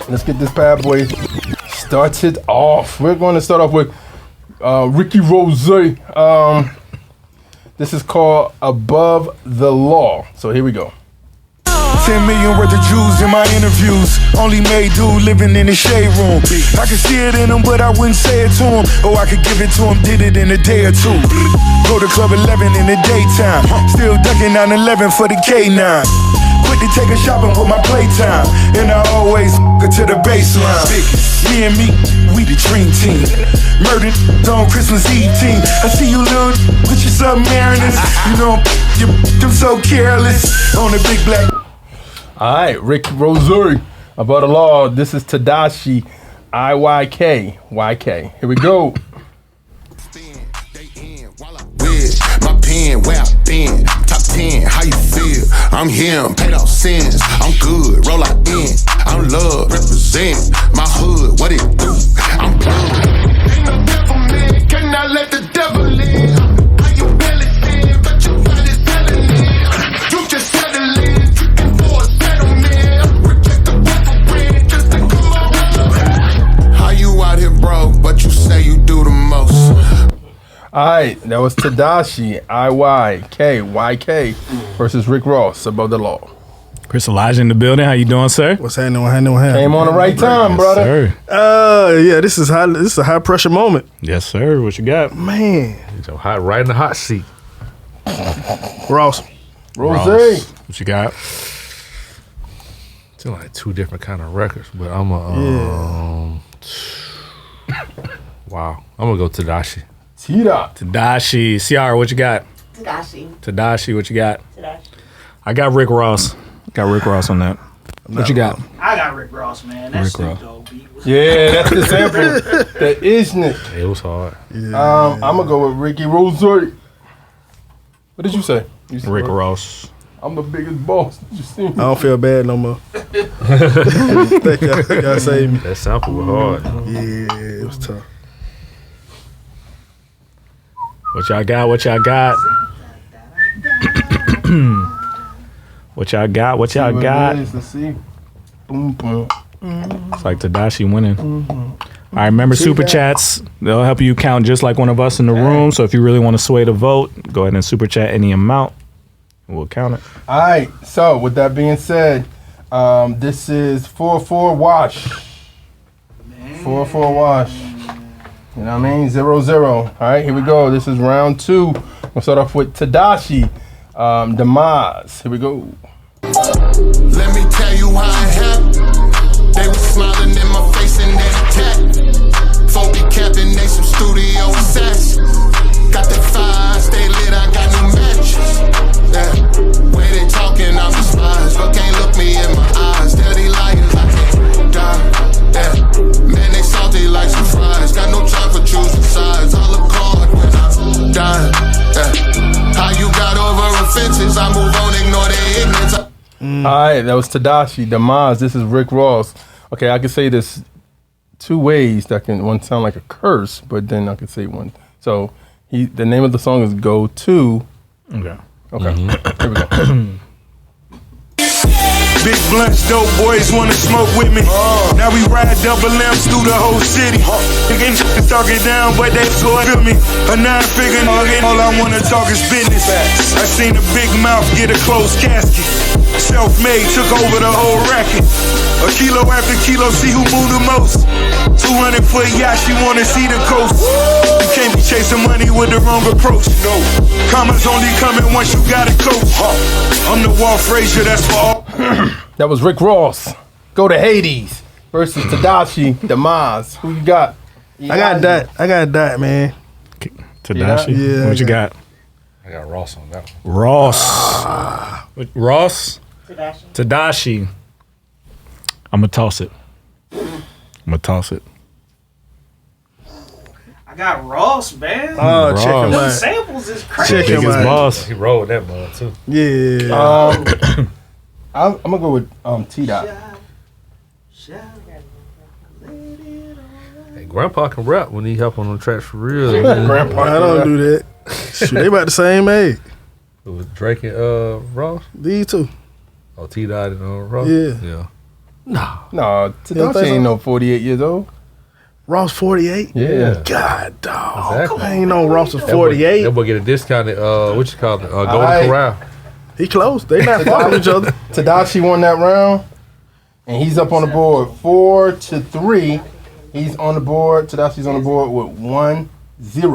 Let's get this bad boy started off. We're going to start off with Ricky Rose. This is called Above the Law. So here we go. 10 million worth of Jews in my interviews. Only made dude living in the shade room. I could see it in him, but I wouldn't say it to him. Or I could give it to him, did it in a day or two. Go to Club 11 in the daytime. Still ducking 911 for the K9. Quit to take a shopping with my playtime. And I always get to the baseline. Me and me, we the dream team. Murdered on Christmas Eve team. I see you little with your submariners. You know, I'm so careless. On the big black. All right, Rick Rosary, Above the Law. This is Tedashii, IYK. YK. Here we go. My pen, where I been, top 10, how you feel? I'm him, paid off sins. I'm good, roll out in. I'm love, represent my hood, what it do? I'm good. Ain't no devil man, cannot let the devil in. How you barely sin, but your body's telling it. You just settle in, tricking for a settlement. Reject the boyfriend just to come around. How you out here broke, but you say you do the most? All right, that was Tedashii, IYK versus Rick Ross, Above the Law. Chris Elijah in the building. How you doing, sir? What's happening? Came on the right time, brother. Sir. Yeah, this is a high pressure moment. Yes, sir. What you got? Man. So hot, right in the hot seat. Ross. Rose. What you got? It's like two different kind of records, but I'm a wow. I'm gonna go Tedashii. Tedashii. Ciara, what you got? Tedashii, what you got? I got Rick Ross. Got Rick Ross on that. What you got? I got Rick Ross, man. That's Snoop Dogg beat. Yeah, that's the sample. That isn't it? It was hard. I'm gonna go with Ricky Rose. What did you say? You said Rick Ross. I'm the biggest boss. Did you see me? I don't feel bad no more. Thank y'all saved me. That sample was hard. Yeah, it was tough. What y'all got? What y'all got? What y'all got? What y'all got? Let's see. Boom, boom. It's like Tedashii winning. All right, remember super chats. They'll help you count just like one of us in the room. So if you really want to sway the vote, go ahead and super chat any amount. We'll count it. All right. So with that being said, this is 4-4 wash. 4-4 wash. You know what I mean? 0-0. All right, here we go. This is round 2. We'll start off with Tedashii, Demise. Here we go. Let me tell you how it happened. They was smiling in my face and they attacked. Folk be capping, they some studio assassins. Got that fire, stay lit, I got new matches. Yeah, way they talking, I'm despised, but can't look me in my eyes. Tell these liars I can't die. Yeah, man, they salty like some fries. Got no time for choosing sides. I'll applaud when I'm dying. Yeah, how you got over offenses? I move on, ignore their ignorance. All right, that was Tedashii, Demise. This is Rick Ross. Okay, I can say this two ways. That can one sound like a curse, but then I can say one. So the name of the song is Go To. Okay. Here we go. Big blunts, dope boys wanna smoke with me. Now we ride double M's through the whole city. Niggas talking down, but they sort feel me. A 9-figure nugget, all I wanna talk is business. I seen a big mouth get a closed casket. Self-made, took over the whole racket. A kilo after kilo, see who moved the most. 200-foot yacht, she wanna see the coast. You can't be chasing money with the wrong approach. No, commas only coming once you got a coach. I'm the Walt Frazier, that's for all. That was Rick Ross. Go to Hades versus Tedashii, Demise. Who you got? I got that, man. Tedashii? Yeah. What you got? I got Ross on that one. Ross. Ross? Tedashii. I'm going to toss it. I got Ross, man. Oh, check him Them out. samples is crazy. Check him Biggest out. boss. He rolled that mud too. Yeah. I'm gonna go with T-Dot. Hey, Grandpa can rap when he help on the tracks for real. Grandpa, I don't do that. Shoot, they about the same age. With Drake and Ross. These two. Oh, T-Dot and Ross. Yeah. Yeah. No, don't think Tedashii so? ain't no 48 years old. Ross 48? Yeah. God, dog. Exactly. I ain't know Ross was That boy 48. get a discounted, what you call it, Golden Aight. Corral. He close. They not far from each other. Tedashii won that round, and he's up on the board 4-3. He's on the board. Tedashii's on the board with 1-0.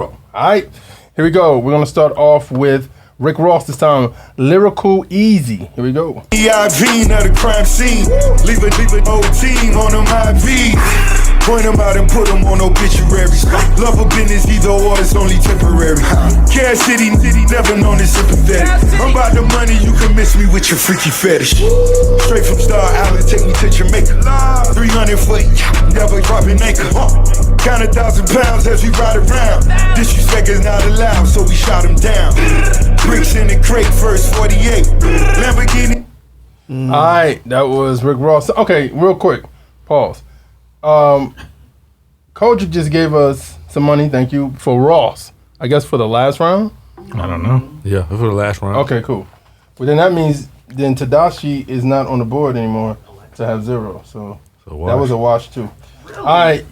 All right, here we go. We're gonna start off with Rick Ross this time. Lyrical Easy. Here we go. EIV, now the crime scene. Leave a whole team on them IVs. Point them out and put them on obituaries. Love of business, either or, it's only temporary. Cash City, never known as sympathetic. I'm about the money, you can miss me with your freaky fetish. Straight from Star Island, take me to Jamaica. 300 foot, never dropping anchor. Count 1,000 pounds as we ride around. Disrespect is not allowed, so we shot him down. Bricks in the crate, first 48. Lamborghini. All right, that was Rick Ross. Okay, real quick, pause. Kojic just gave us some money, thank you, for Ross. I guess for the last round? I don't know. Yeah, for the last round. Okay, cool. Well, then that means then Tedashii is not on the board anymore to have 0. So that was a wash too. All right,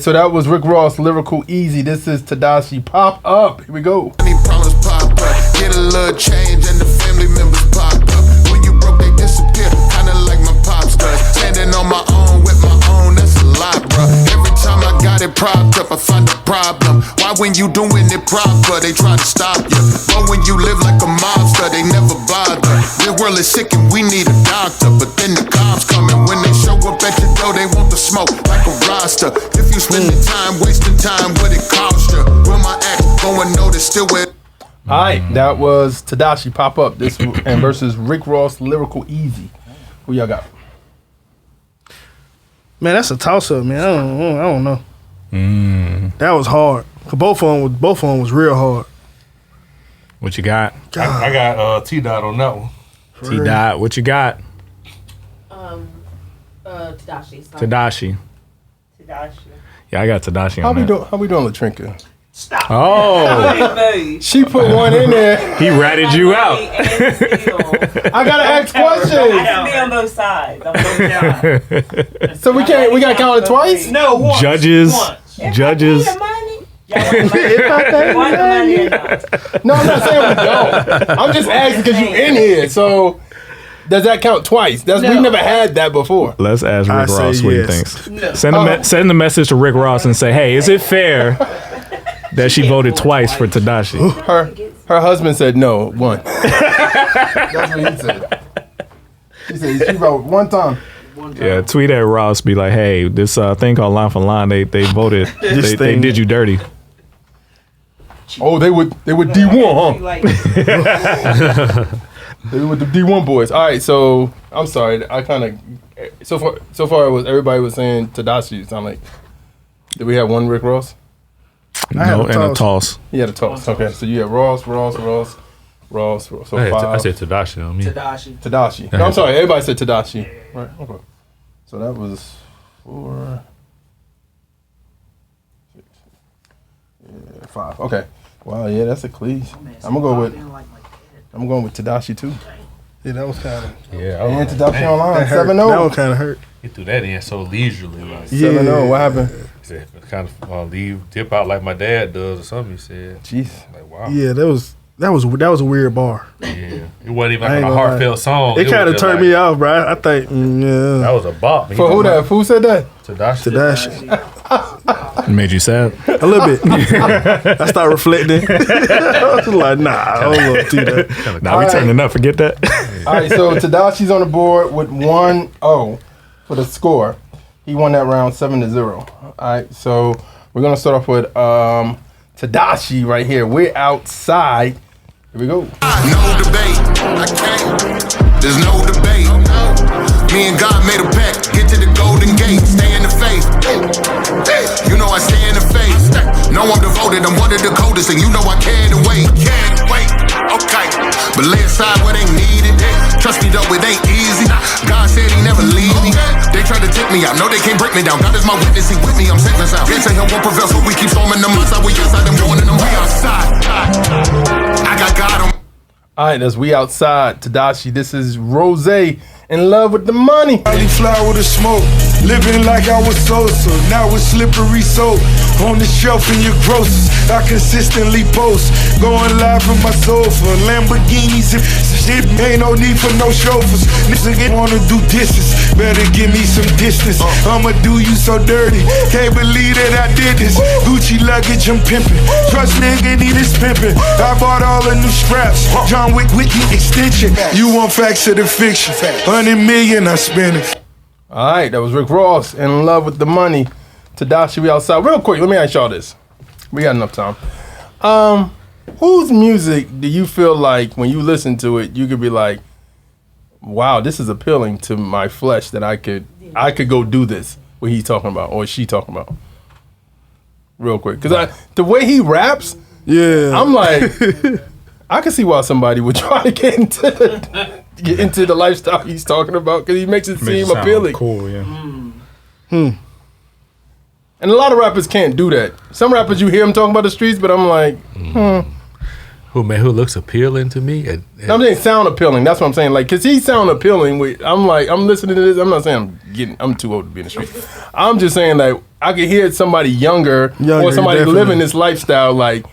so that was Rick Ross, Lyrical Easy. This is Tedashii, Pop Up. Here we go. Any problems pop up, get a little change and the family members pop up. When you broke, they disappear, kinda like my pops does. Standing on my own with my own, that's a lot, bruh. Every time I got it propped up, I find a problem. Why when you doing it proper, they try to stop you. But when you live like a mobster, they never bother. This world is sick and we need a doctor. But then the cops coming, when they show up at your door, they want the smoke like a roster. If you spending time, wasting time, what it cost you? Will my ex going notice still with? All right, that was Tedashii, Pop Up. This and versus Rick Ross, Lyrical Easy. Who y'all got? Man, that's a toss-up, man. I don't know. That was hard. 'Cause both of them was real hard. What you got? I got T-Dot on that one. T-Dot, what you got? Tedashii. Tedashii. Yeah, I got Tedashii How on we that. doing? How we doing, Latrinka? Stop. Oh, She put one in there. he ratted you out. I gotta ask I questions. can be on both sides. I'm both So we got counted twice. No, once. Judges. Once. Judges. No, I'm not saying we don't. I'm just asking because you in here. So does that count twice? We never had that before. Let's ask I Rick say Ross what he yes. thinks. Send the message to Rick Ross and say, hey, is it fair that she voted twice for Tedashii? Her husband said no, one. That's what he said. He said she wrote one time. Yeah, tweet at Ross, be like, hey, this thing called Line for Line, they voted, they did you dirty. Oh, they would D1, huh? They were the D1 boys. All right, so I'm sorry. I kind of so far it was everybody was saying Tedashii. Sound like did we have one Rick Ross? No, and a toss. He had a toss. Okay, so you had Ross. So I five. said Tedashii on me. Tedashii. No, I'm sorry. Everybody said Tedashii. Right. Okay. So that was 4, 6, 5. Okay. Wow. Yeah, that's a clease. I'm going with Tedashii too. Yeah, that was kind of. Yeah, And Tedashii online 7-0. That one kind of hurt. he threw that in so leisurely. Like, 7-0. What happened? he said, kind of dip out like my dad does or something, he said. Jeez. Like, wow. Yeah, that was a weird bar. Yeah. It wasn't even I like ain't a gonna heartfelt song. It kind of turned me off, bro. I think, That yeah, was a bop. For who that? Who said that? Tedashii. It made you sad. a little bit. I started reflecting. I was like, nah, I don't want to do that. Now we turning up. Forget that. All right, so Tedashii's on the board with 1-0 for the score. He won that round 7-0. All right, so we're gonna start off with Tedashii right here. We're outside. Here we go. No debate, I can't. There's no debate. Me and God made a pact. Get to the golden gate. Stay in the faith. You know I stay in the faith. No, I'm devoted. I'm one of the coldest, and you know I can't wait. Can't wait. Okay, but lay aside what ain't needed. Trust me though, it ain't easy. God said he never leave me. They try to take me out. No, they can't break me down. God is my witness. He with me. I'm safe and sound. Can't say him won't prevail, so we keep storming them outside. We inside them, warning them. We outside. I got God on. All right, that's We Outside. Tedashii, this is Rose. In love with the money. Cauliflower to smoke, living like I was Sosa. Now it's slippery soap on the shelf in your grocers. I consistently post, going live from my sofa. Lamborghinis if shit, ain't no need for no chauffeurs. Niggas wanna do distance, better give me some distance. I'ma do you so dirty, can't believe that I did this. Gucci luggage, I'm pimping. Trust nigga need his pimping. I bought all the new straps, John Wick wiki extension. You want facts or the fiction? 100 million I spent it. All right, that was Rick Ross, In Love with the Money. Tedashii, We Outside. Real quick, let me ask y'all this. We got enough time. Whose music do you feel like when you listen to it, you could be like, wow, this is appealing to my flesh that I could go do this, what he's talking about or she talking about? Real quick. Because the way he raps, I'm like, I can see why somebody would try to get into the lifestyle he's talking about because he makes it seem appealing. Cool, yeah. And a lot of rappers can't do that. Some rappers, you hear them talking about the streets, but I'm like, Who looks appealing to me? I'm saying sound appealing. That's what I'm saying. Like, cause he sound appealing. I'm like, I'm listening to this. I'm not saying I'm too old to be in the street. I'm just saying like I could hear somebody younger or somebody definitely. living this lifestyle like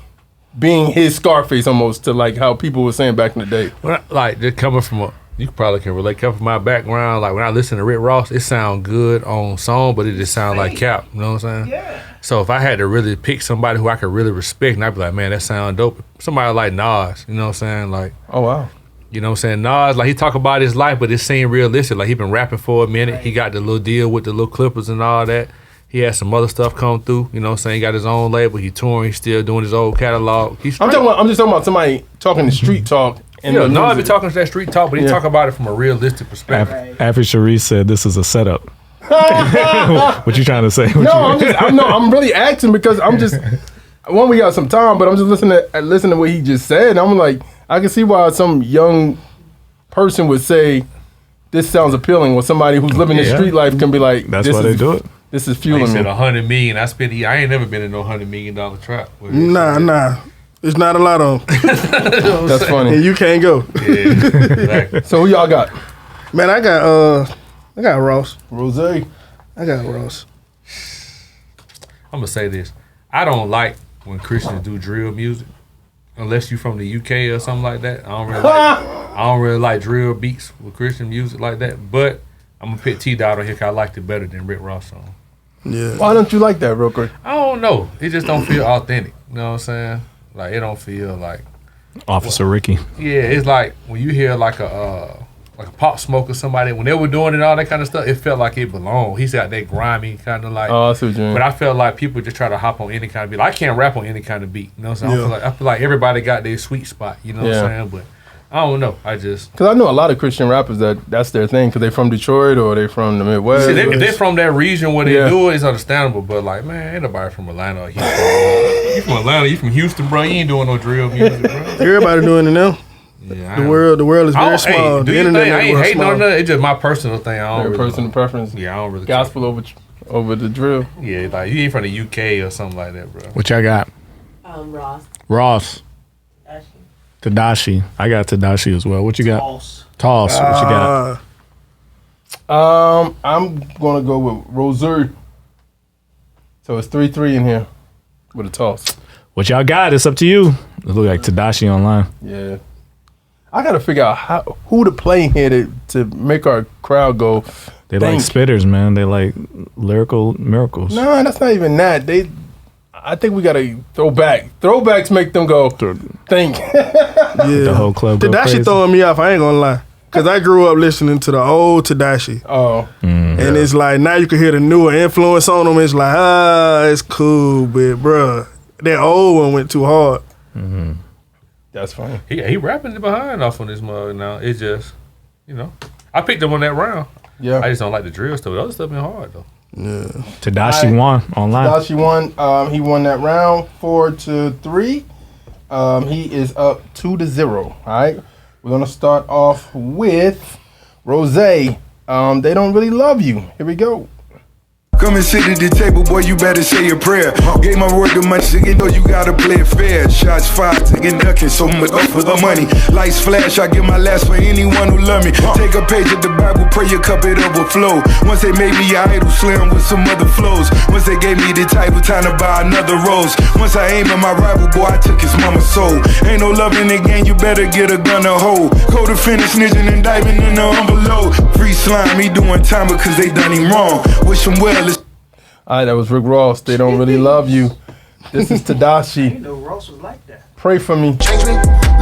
being his Scarface almost to like how people were saying back in the day. Like just coming from you probably can relate. Coming from my background, like when I listen to Rick Ross, it sound good on song, but it just sound like cap. You know what I'm saying? Yeah. So if I had to really pick somebody who I could really respect, and I'd be like, man, that sound dope. Somebody like Nas, you know what I'm saying? Like, Oh wow. you know what I'm saying? Nas, like he talk about his life, but it seemed realistic. Like he been rapping for a minute. He got the little deal with the little Clippers and all that. He had some other stuff come through. You know what I'm saying? He got his own label. He touring. He's still doing his old catalog. He's I'm just talking about somebody talking the street talk. And yeah, the Nas be music. talking that street talk, but he talk about it from a realistic perspective. After Sharice said this is a setup. What you trying to say? I'm really acting because I'm just one, we got some time, but I'm just listening to what he just said. And I'm like, I can see why some young person would say this sounds appealing, or somebody who's living the street life can be like, That's why they do it. This is He fueling said me. $100 million. I ain't never been in no $100 million trap. Nah. It's not a lot of them. That's funny. And you can't go. Yeah, exactly. So who y'all got? Man, I got Ross. Rose. I got Ross. I'm gonna say this. I don't like when Christians do drill music, unless you from the UK or something like that. I don't really like drill beats with Christian music like that. But I'm gonna pick T Dot on here 'cause I liked it better than Rick Ross song. Yeah. Why don't you like that real quick? I don't know. It just don't feel authentic. You know what I'm saying? Like it don't feel like. Officer Ricky. Yeah, it's like when you hear like a Pop Smoke or somebody, when they were doing it and all that kind of stuff, it felt like it belonged. He's got that grimy kind of like. Oh, I see what you mean. But I feel like people just try to hop on any kind of beat. Like, I can't rap on any kind of beat. You know what I'm saying? I feel like everybody got their sweet spot. You know what I'm saying? But I don't know. I just. Because I know a lot of Christian rappers that's their thing because they from Detroit or they from the Midwest. See, if they're from that region where they do it, it's understandable. But like, man, ain't nobody from Atlanta or Houston. You from Atlanta, you from Houston, bro. You ain't doing no drill music, bro. Everybody doing it now. Yeah, The world is very small. Hey, do The you internet think I ain't network hating small. on that? It's just my personal thing. I don't Their really personal preference. Yeah, I don't really. Gospel over the drill. Yeah, like you ain't from the UK or something like that, bro. What y'all got? Ross. Tedashii. I got Tedashii as well. What you got? Toss. What you got? I'm gonna go with Rose. So it's 3-3 in here with a toss. What y'all got? It's up to you. It look like Tedashii online. Yeah. I gotta figure out who to play here to make our crowd go. They like spitters, man. They like lyrical miracles. No, that's not even that. I think we gotta throw back. Throwbacks make them go think. The whole club go Tedashii crazy. throwing me off. I ain't gonna lie. Cause I grew up listening to the old Tedashii. Oh. And it's like now you can hear the newer influence on them. It's like, it's cool, but bruh, that old one went too hard. Mm-hmm. That's funny. He rapping it behind off on this mug now. It's just, I picked him on that round. Yeah. I just don't like the drill stuff. The other stuff been hard though. Yeah. Tedashii won online. Tedashii won. He won that round 4-3. He is up 2-0. All right. We're gonna start off with Rose. They don't really love you. Here we go. Come and sit at the table, boy, you better say a prayer. Gave my word to my chicken, though you gotta play it fair. Shots fired, taking ducking, so much up for the money. Lights flash, I give my last for anyone who love me. Take a page of the Bible, pray your cup, it overflow. Once they made me an idol, slam with some other flows. Once they gave me the title, time to buy another rose. Once I aimed at my rival, boy, I took his mama's soul. Ain't no love in the game, you better get a gun to hold. Go to finish, snitching and diving in the envelope. Free slime, he doing time because they done him wrong. Wish him well. All right, that was Rick Ross. They don't really love you. This is Tedashii. You know Ross was like that. Pray for me. Change me.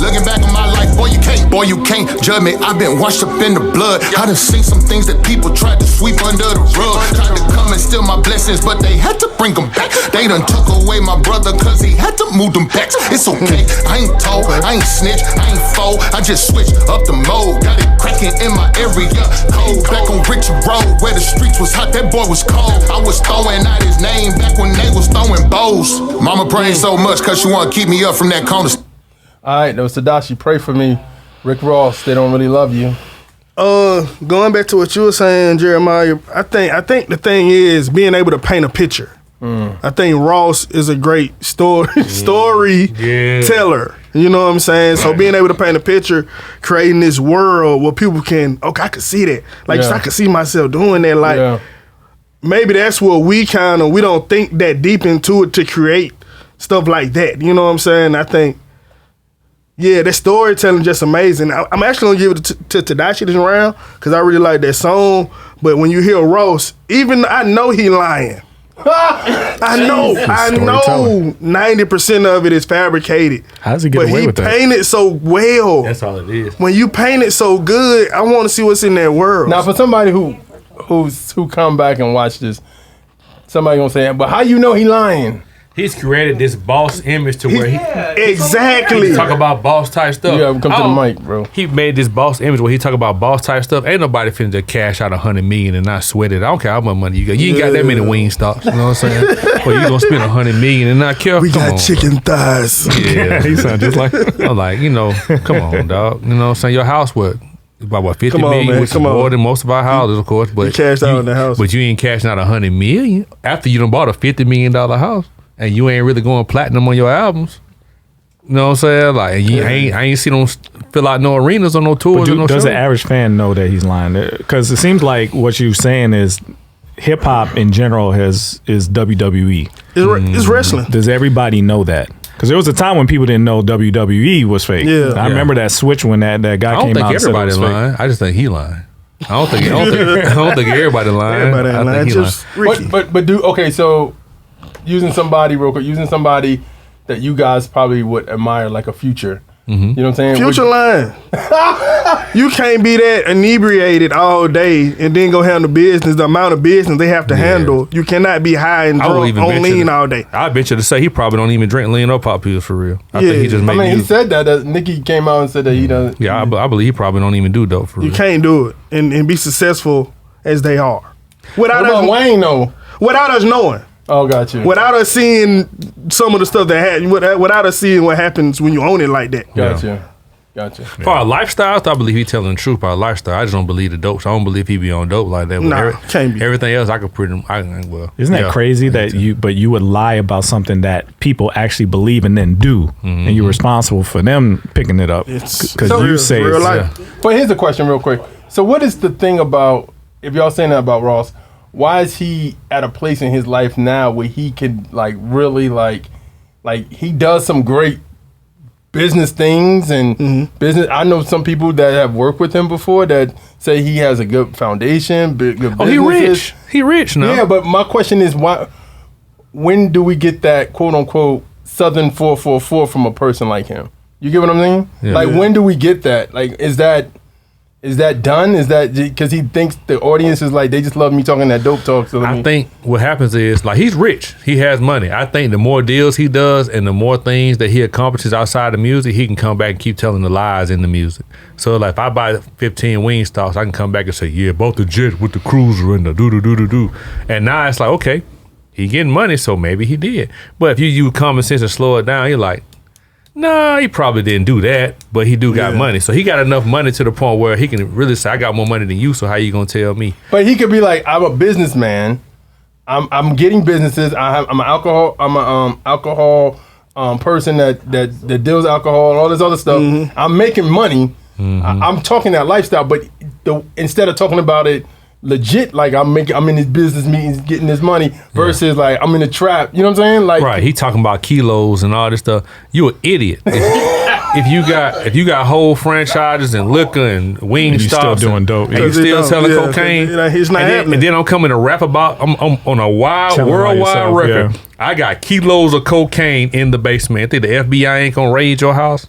Looking back on my life, boy, you can't judge me. I've been washed up in the blood. I done seen some things that people tried to sweep under the rug. Tried to come and steal my blessings, but they had to bring them back. They done took away my brother, cause he had to move them back. It's okay, I ain't told, I ain't snitch, I ain't fold. I just switched up the mode. Got it cracking in my area. Cold back on Richard Road, where the streets was hot, that boy was cold. I was throwing out his name back when they was throwing bows. Mama praying so much, cause she wanna keep me up from that corner. All right, that was Tedashii. Pray for me. Rick Ross, they don't really love you. Going back to what you were saying, Jeremiah, I think the thing is being able to paint a picture. I think Ross is a great storyteller. You know what I'm saying? So being able to paint a picture, creating this world where people can, okay, I can see that. Like, I can see myself doing that. Like, maybe that's what we don't think that deep into it to create stuff like that. You know what I'm saying? I think, that storytelling just amazing. I'm actually gonna give it to Tedashii this round because I really like that song. But when you hear Ross, even I know he lying. I know 90% of it is fabricated. How does he get away with that? But he painted so well. That's all it is. When you paint it so good, I want to see what's in that world. Now, for somebody who come back and watch this, somebody gonna say, but how you know he lying? He's created this boss image to where he exactly talk about boss type stuff. You gotta come to the mic, bro. He made this boss image where he talk about boss type stuff. Ain't nobody finna just cash out $100 million and not sweat it. I don't care how much money you got. You ain't got that many wing stocks. You know what I'm saying? Well, you gonna spend $100 million and not care? We got chicken thighs. Yeah, he sound just like I'm like, come on, dog. You know what I'm saying? Your house what? About what, 50 million, man, which is more than most of our houses, of course. But you cashed out on the house. But you ain't cashing out $100 million after you done bought a $50 million house. And you ain't really going platinum on your albums. You know what I'm saying? Like, I ain't seen them fill out no arenas or no tours. But does the average fan know that he's lying? Because it seems like what you're saying is hip hop in general is WWE. It's wrestling. Does everybody know that? Because there was a time when people didn't know WWE was fake. Yeah. I remember that switch when that guy came out and said it was fake. lying. I just think he lying. I don't think everybody lying. Everybody ain't lying. Just Ricky. Okay, so using somebody real quick, that you guys probably would admire, like a Future. You know what I'm saying? Future line. You can't be that inebriated all day and then go handle business. The amount of business they have to handle. You cannot be high and drunk on lean all day. I bet you to say he probably don't even drink lean or pop pills for real. I think he just made he said that. Nicki came out and said that he doesn't. Yeah, I believe he probably don't even do dope for real. You can't do it and be successful as they are. What about Wayne though? Without us knowing. Oh, got you. Without us seeing some of the stuff that happened, without us seeing what happens when you own it like that. Gotcha. For our lifestyles, I believe he's telling the truth about our lifestyle. I just don't believe the dope. So I don't believe he be on dope like that. Can't be. Everything else, I could pretty Isn't that crazy that you would lie about something that people actually believe and then do, and you're responsible for them picking it up because you say real it's life. But here's a question real quick. So what is the thing about, if y'all saying that about Ross, why is he at a place in his life now where he can really he does some great business things and business? I know some people that have worked with him before that say he has a good foundation, good businesses. He rich now. Yeah, but my question is, when do we get that quote unquote Southern 444 from a person like him? You get what I'm saying? Yeah. When do we get that? Is that done? Is that because he thinks the audience is they just love me talking that dope talk? So I think what happens is he's rich. He has money. I think the more deals he does and the more things that he accomplishes outside of music, he can come back and keep telling the lies in the music. So if I buy 15 Wingstops, I can come back and say, yeah, both the jet with the cruiser and the do. And now it's okay, he getting money, so maybe he did. But if you use common sense and slow it down, you're like, nah, he probably didn't do that, but he got money. So he got enough money to the point where he can really say, I got more money than you, so how you gonna tell me? But he could be like, I'm a businessman, I'm getting businesses. I'm an alcohol person that deals alcohol and all this other stuff. Mm-hmm. I'm making money. I'm talking that lifestyle, but instead of talking about it legit, like I'm in these business meetings getting this money versus like I'm in the trap. You know what I'm saying? Like Right. He talking about kilos and all this stuff. You an idiot. If you got whole franchises and liquor and wing And you stops, still doing dope. and you still selling cocaine, It's not happening. and then I'm coming to rap about I'm on a Telling worldwide yourself, record. yeah. I got kilos of cocaine in the basement. Think the FBI ain't gonna raid your house?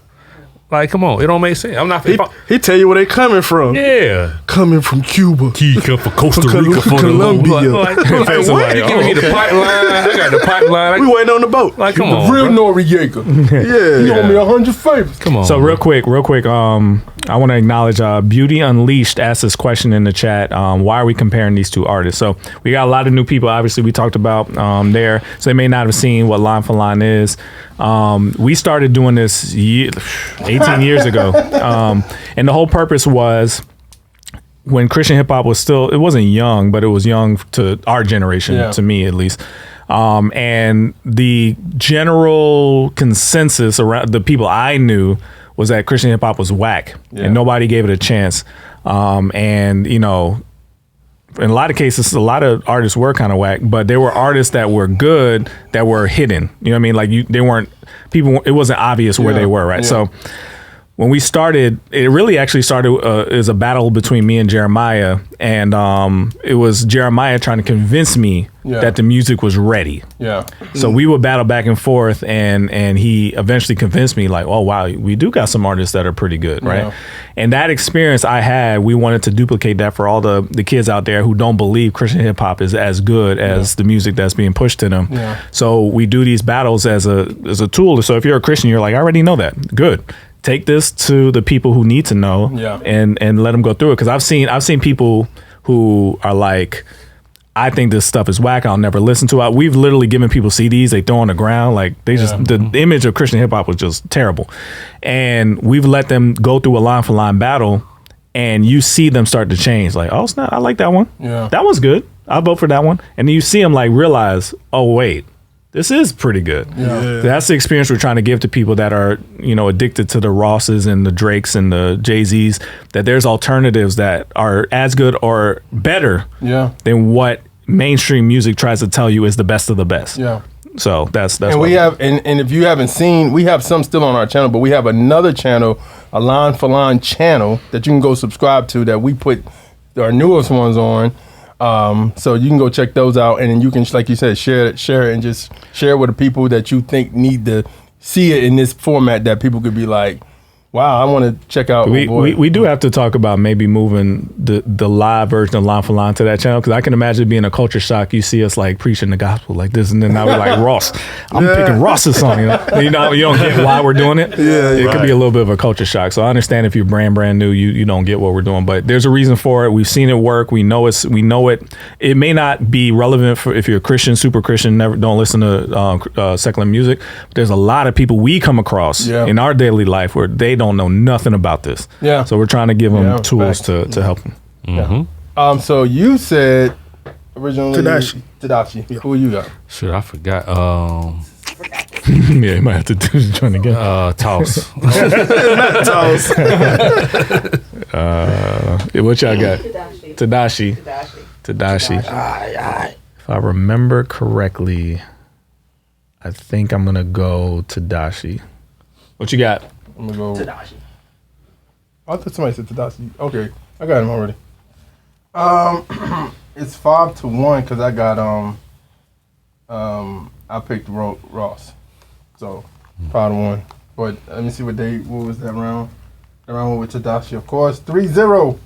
Like, come on, it don't make sense. I'm not. He tell you where they coming from. Yeah, Coming from Cuba. he come from Costa Rica for the Colombia. Like, Face what? You giving me the pipeline? I got the pipeline. We waiting on the boat. Like, come the on, real bro. Noriega. Yeah. You owe me 100 favors. Come on. So bro. real quick, I want to acknowledge Beauty Unleashed asked this question in the chat. Why are we comparing these two artists? So we got a lot of new people. Obviously, we talked about there, so they may not have seen what Line for Line is. We started doing this 18 years ago, and the whole purpose was when Christian hip hop was still, it wasn't young, but it was young to our generation, to me at least. And the general consensus around the people I knew was that Christian hip hop was whack and nobody gave it a chance. And, you know, in a lot of cases, a lot of artists were kind of whack, but there were artists that were good that were hidden. You know what I mean? Like they weren't people. It wasn't obvious where they were, right? Yeah. So when we started, it really actually started as a battle between me and Jeremiah, and it was Jeremiah trying to convince me that the music was ready. Yeah. So we would battle back and forth, and he eventually convinced me, like, oh wow, we do got some artists that are pretty good, right? Yeah. And that experience I had, we wanted to duplicate that for all the kids out there who don't believe Christian hip hop is as good as the music that's being pushed to them. Yeah. So we do these battles as a tool. So if you're a Christian, you're like, I already know that. Good. Take this to the people who need to know, and let them go through it. Because I've seen people who are like, I think this stuff is whack. I'll never listen to it. We've literally given people CDs they throw on the ground. Like they just the image of Christian hip hop was just terrible, and we've let them go through a line for line battle, and you see them start to change. Like, oh snap, I like that one. Yeah, that was good. I'll vote for that one. And then you see them like realize, oh wait, this is pretty good. Yeah. That's the experience we're trying to give to people that are, you know, addicted to the Rosses and the Drakes and the Jay-Z's, that there's alternatives that are as good or better than what mainstream music tries to tell you is the best of the best. Yeah. So that's and we have and if you haven't seen, we have some still on our channel, but we have another channel, a Line for Line channel that you can go subscribe to, that we put our newest ones on. So you can go check those out, and then you can, like you said, share it and just share it with the people that you think need to see it in this format, that people could be like, wow, I want to check out. We do have to talk about maybe moving the live version of Line for Line to that channel, because I can imagine it being a culture shock. You see us like preaching the gospel like this, and then now we're like, Ross, I'm picking Ross's song. You know, you don't get why we're doing it. It could be a little bit of a culture shock. So I understand if you're brand new, you don't get what we're doing, but there's a reason for it. We've seen it work. We know it. It may not be relevant for if you're a Christian, super Christian, don't listen to secular music. But there's a lot of people we come across in our daily life where they don't know nothing about this. Yeah. So we're trying to give them tools to help them. Mm-hmm. So you said originally Tedashii. Yeah. Who you got? Shit, I forgot. Yeah, you might have to do this joint again. Toss. Not Toss. What y'all got? Tedashii. If I remember correctly, I think I'm gonna go Tedashii. What you got? I'm gonna go Tedashii. I thought somebody said Tedashii. Okay, I got him already. It's 5-1 because I got I picked Ross, so 5-1. But let me see what was that round? The round with Tedashii, of course. 3-0,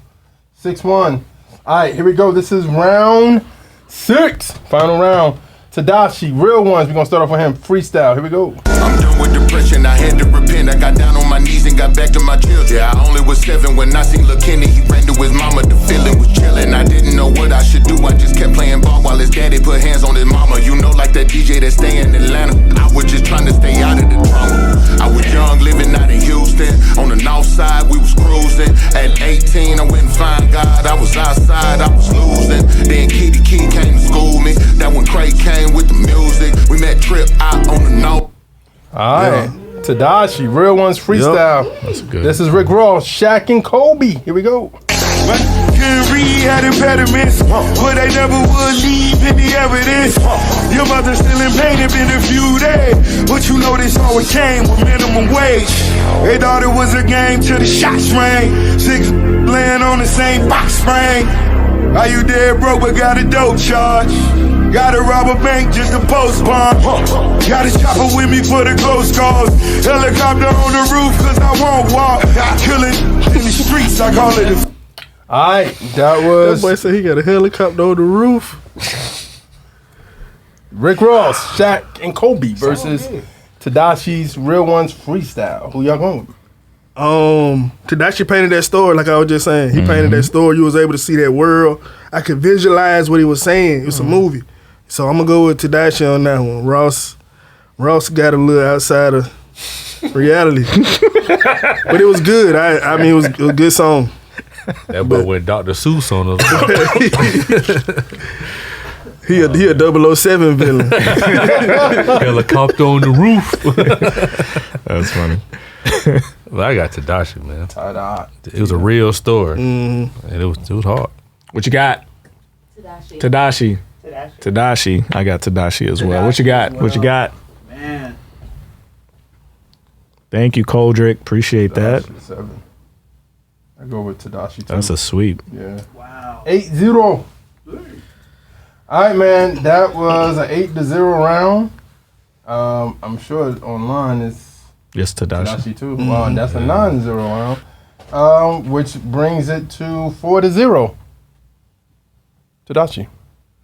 6-1. All right, here we go. This is round 6, final round. Tedashii, real ones. We're gonna start off with him. Freestyle. Here we go. I'm done with depression, I had to repent. I got down on my knees and got back to my children. I only was 7 when I seen Lil Kenny. He ran to his mama, the feeling was chillin'. I didn't know what I should do, I just kept playing ball while his daddy put hands on his mama. You know, like that DJ that stay in Atlanta. I was just trying to stay out of the drama. I was young, living out in Houston. On the north side, we was cruising. At 18, I went and find God. I was outside, I was losing. Then Kitty Key came to school me. That when All right. Tedashii, Real Ones Freestyle. That's good. This is Rick Ross, Shaq, and Kobe. Here we go. Couldn't read, had impediments, but they never would leave any evidence. Your mother still in pain, it been a few days, but you know this always came with minimum wage. They thought it was a game till the shots rang. 6 laying on the same box spring. How you dead broke but got a dope charge? Gotta rob a bank just to post bond. Got a chopper with me for the ghost calls. Helicopter on the roof cause I won't walk. Killing in the streets, I call it a... Alright, that That was boy said he got a helicopter on the roof. Rick Ross, Shaq, and Kobe versus Tedashii's Real Ones Freestyle. Who y'all going with? Tedashii painted that story like I was just saying. He painted that story. You was able to see that world. I could visualize what he was saying. It was a movie. So I'm gonna go with Tedashii on that one. Ross got a little outside of reality. But it was good. I mean it was a good song. That boy went Dr. Seuss on us. He a 007 villain. Helicopter on the roof. That's funny. Well, I got Tedashii, man. Ta-da. It was a real story, and it was hard. What you got? Tedashii. I got Tedashii as well. What you got? What you got? Man. Thank you, Koldrick. Appreciate that. Tedashii 7. I go with Tedashii too. That's a sweep. Yeah. Wow. 8-0. All right, man. That was an 8-0 round. I'm sure online it's Yes, Tedashii. Tedashii too. Well, that's a 9-0 round, which brings it to 4-0. Tedashii.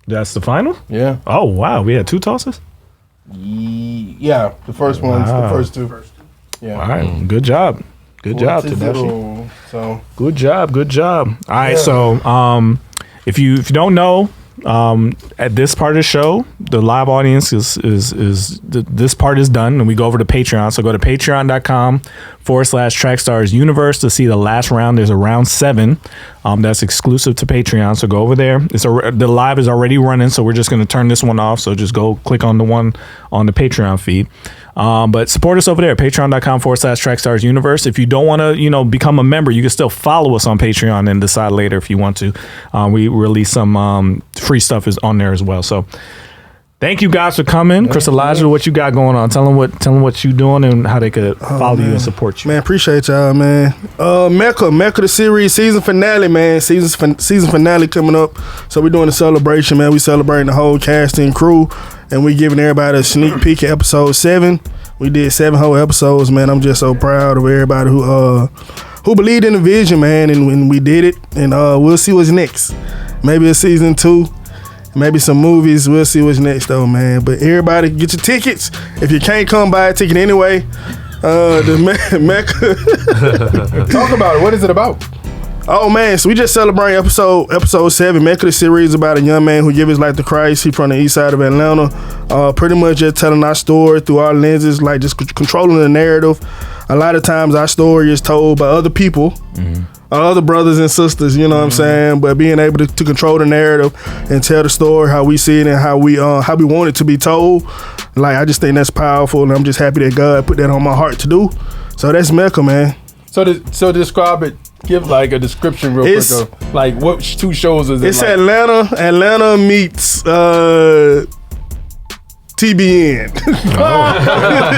That's the final? Yeah. Oh, wow. We had 2 tosses? Yeah. The first one's the first two. Yeah. All right. Good job. Good job, Tedashii. 4-0. So Good job. All right. So, if you don't know, at this part of the show, the live audience is this part is done, and we go over to Patreon. So go to patreon.com/Trackstarz Universe to see the last round. There's a round 7 that's exclusive to Patreon. So go over there. The live is already running, so we're just going to turn this one off. So just go click on the one on the Patreon feed. But support us over there, patreon.com/Trackstarz Universe. If you don't want to, become a member, you can still follow us on Patreon and decide later if you want to. We release some free stuff is on there as well. So thank you guys for coming. Chris Elijah, what you got going on? Tell them what you doing and how they could follow you and support you. Man, appreciate y'all, man. Mecca the series season finale, man. Season finale coming up. So we're doing a celebration, man. We celebrating the whole cast and crew, and we giving everybody a sneak peek at episode 7. We did 7 whole episodes, man. I'm just so proud of everybody who believed in the vision, man, and we did it. And we'll see what's next. Maybe a season 2. Maybe some movies. We'll see what's next, though, man. But everybody, get your tickets. If you can't come, buy a ticket anyway. The Mecca. talk about it. What is it about? Oh, man. So we just celebrating episode 7. Mecca, the series about a young man who gave his life to Christ. He from the east side of Atlanta. Pretty much just telling our story through our lenses, like just controlling the narrative. A lot of times our story is told by other people. Other brothers and sisters, you know what I'm saying? But being able to control the narrative and tell the story how we see it and how we want it to be told, like I just think that's powerful, and I'm just happy that God put that on my heart to do. So that's Mecca, man. So describe it. Give like a description real quick of like what 2 shows is it? It's like? Atlanta meets TBN.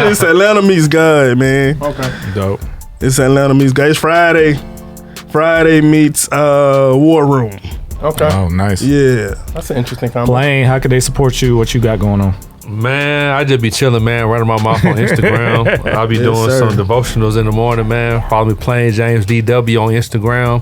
It's Atlanta meets God, man. Okay. Dope. It's Atlanta meets God. It's Friday meets War Room. Okay. Oh, nice. Yeah. That's an interesting combo. Blaine, how could they support you? What you got going on? Man, I just be chilling, man, running my mouth on Instagram. I'll be doing some devotionals in the morning, man. Follow me, Plain James DW on Instagram.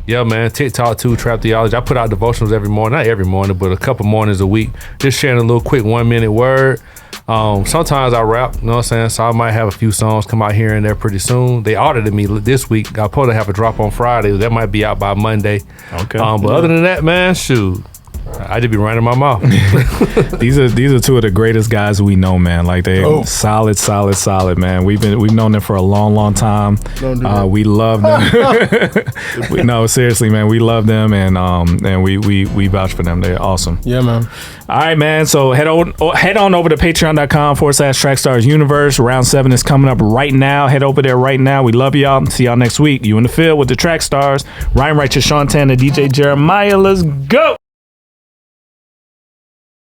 Yeah, man, TikTok too, Trap Theology. I put out devotionals every morning, not every morning, but a couple mornings a week. Just sharing a little quick 1-minute word. Sometimes I rap, you know what I'm saying? So I might have a few songs come out here and there pretty soon. They audited me this week. I'm supposed to have a drop on Friday. That might be out by Monday. Okay. But other than that, man, shoot. I just be running my mouth. These are two of the greatest guys we know, man. Like they solid, man. We've known them for a long time. We love them. No, seriously, man. We love them, and we vouch for them. They're awesome. Yeah, man. All right, man. So head on over to patreon.com/Trackstarz Universe. Round 7 is coming up right now. Head over there right now. We love y'all. See y'all next week. You in the field with the Trackstarz. Ryan Righteous, Sean Tanner, DJ Jeremiah. Let's go.